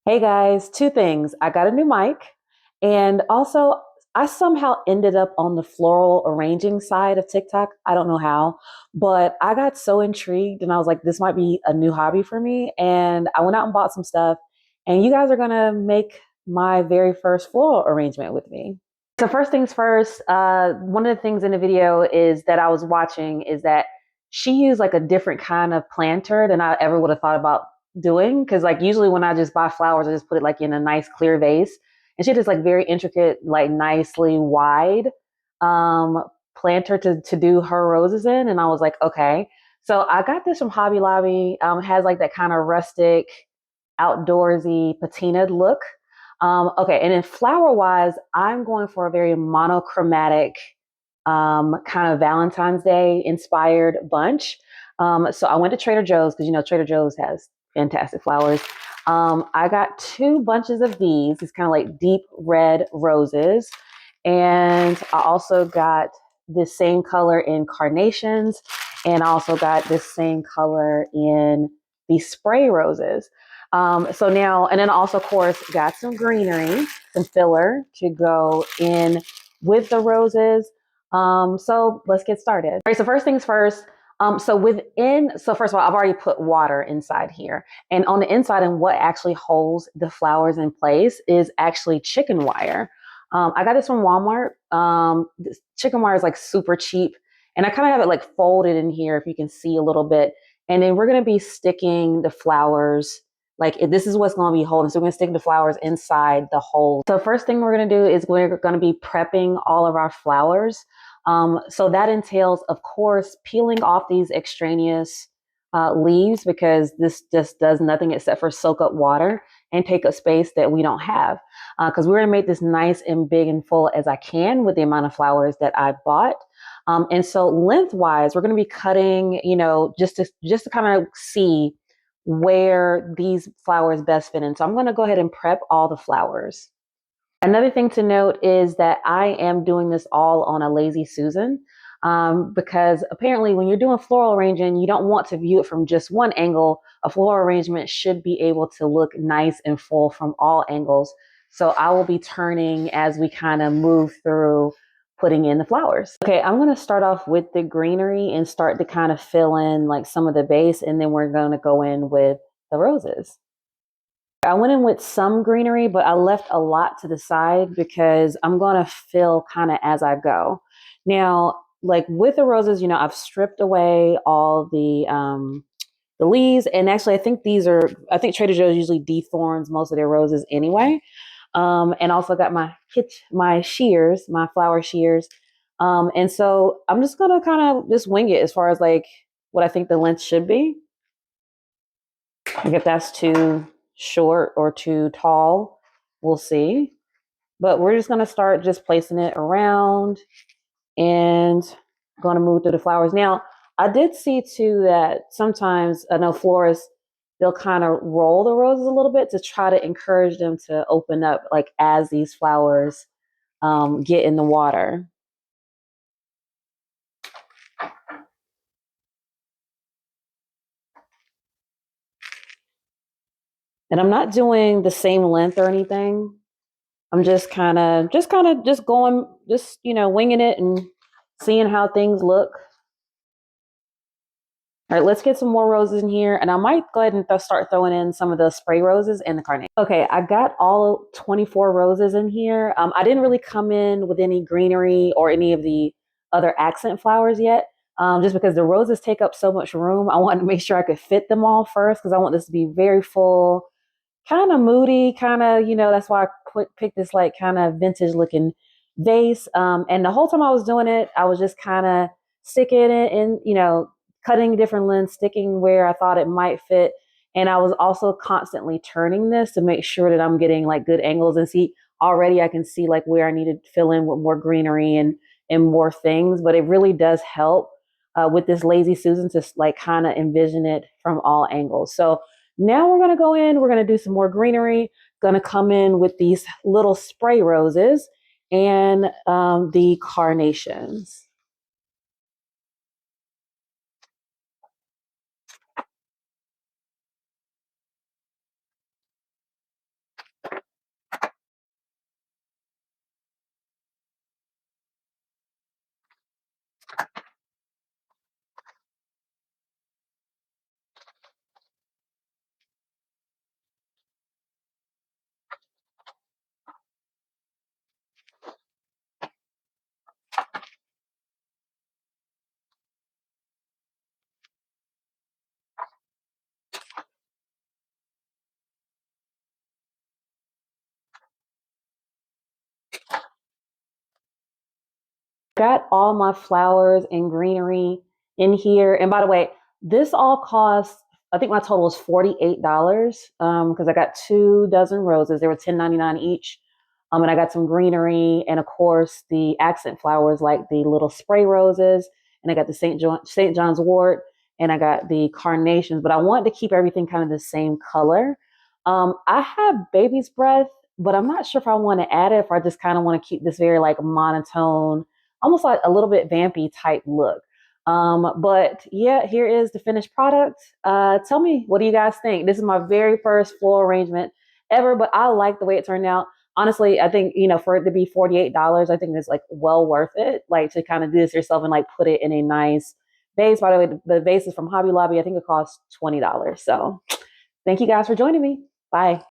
Hey guys, two things. I got a new mic, and also I somehow ended up on the floral arranging side of TikTok. I don't know how, but I got so intrigued and I was like, this might be a new hobby for me. And I went out and bought some stuff, and you guys are gonna make my very first floral arrangement with me. So, first things first, one of the things in the video is that I was watching is that she used like a different kind of planter than I ever would have thought about doing. Cause like usually when I just buy flowers, I just put it like in a nice clear vase. And she did this like very intricate, like nicely wide um planter to do her roses in. And I was like, okay. So I got this from Hobby Lobby. Has like that kind of rustic, outdoorsy patinaed look. Okay, and then flower wise, I'm going for a very monochromatic kind of Valentine's Day inspired bunch. So I went to Trader Joe's because you know Trader Joe's has fantastic flowers. I got two bunches of these. It's kind of like deep red roses, and I also got this same color in carnations, and I also got this same color in the spray roses. So now, and then also, of course, got some greenery, some filler to go in with the roses. So let's get started. All right, so first things first. So first of all, I've already put water inside here. And on the inside, and what actually holds the flowers in place is actually chicken wire. I got this from Walmart. This chicken wire is like super cheap. And I kind of have it like folded in here, if you can see a little bit. And then we're going to be sticking the flowers like this is what's going to be holding. So we're going to stick the flowers inside the hole. So first thing we're going to do is we're going to be prepping all of our flowers. So that entails, of course, peeling off these extraneous leaves because this just does nothing except for soak up water and take up space that we don't have. Because we're going to make this nice and big and full as I can with the amount of flowers that I bought. And so lengthwise, we're going to be cutting, just to kind of see where these flowers best fit in. So I'm going to go ahead and prep all the flowers. Another thing to note is that I am doing this all on a Lazy Susan because apparently when you're doing floral arranging, you don't want to view it from just one angle. A floral arrangement should be able to look nice and full from all angles. So I will be turning as we kind of move through putting in the flowers. Okay, I'm going to start off with the greenery and start to kind of fill in like some of the base, and then we're going to go in with the roses. I went in with some greenery, but I left a lot to the side because I'm going to fill kind of as I go. Now, like with the roses, I've stripped away all the leaves, and actually, I think Trader Joe's usually dethorns most of their roses anyway. And also got my shears, my flower shears. And so I'm just gonna kind of just wing it as far as like what I think the length should be. Like if that's too short or too tall, we'll see. But we're just gonna start just placing it around and gonna move through the flowers. Now, I did see too that sometimes I know florists they'll kind of roll the roses a little bit to try to encourage them to open up like as these flowers get in the water. And I'm not doing the same length or anything. I'm just going, winging it and seeing how things look. All right, let's get some more roses in here. And I might go ahead and start throwing in some of the spray roses and the carnation. Okay, I got all 24 roses in here. I didn't really come in with any greenery or any of the other accent flowers yet, just because the roses take up so much room. I wanted to make sure I could fit them all first because I want this to be very full, kind of moody, kind of, that's why I picked this like kind of vintage looking vase. And the whole time I was doing it, I was just kind of sticking it in, cutting different lengths, sticking where I thought it might fit. And I was also constantly turning this to make sure that I'm getting like good angles and see already I can see like where I need to fill in with more greenery and more things. But it really does help with this Lazy Susan to like kind of envision it from all angles. So now we're going to go in, we're going to do some more greenery, going to come in with these little spray roses and the carnations. Got all my flowers and greenery in here. And by the way, this all cost, I think my total was $48 because I got 2 dozen roses. They were $10.99 each. And I got some greenery and of course the accent flowers like the little spray roses. And I got the St. John's wort and I got the carnations, but I wanted to keep everything kind of the same color. I have baby's breath, but I'm not sure if I want to add it, if I just kind of want to keep this very like monotone, almost like a little bit vampy type look. But yeah, here is the finished product. Tell me, what do you guys think? This is my very first floral arrangement ever, but I like the way it turned out. Honestly, I think, for it to be $48, I think it's like well worth it. Like to kind of do this yourself and like put it in a nice vase. By the way, the vase is from Hobby Lobby. I think it costs $20. So thank you guys for joining me. Bye.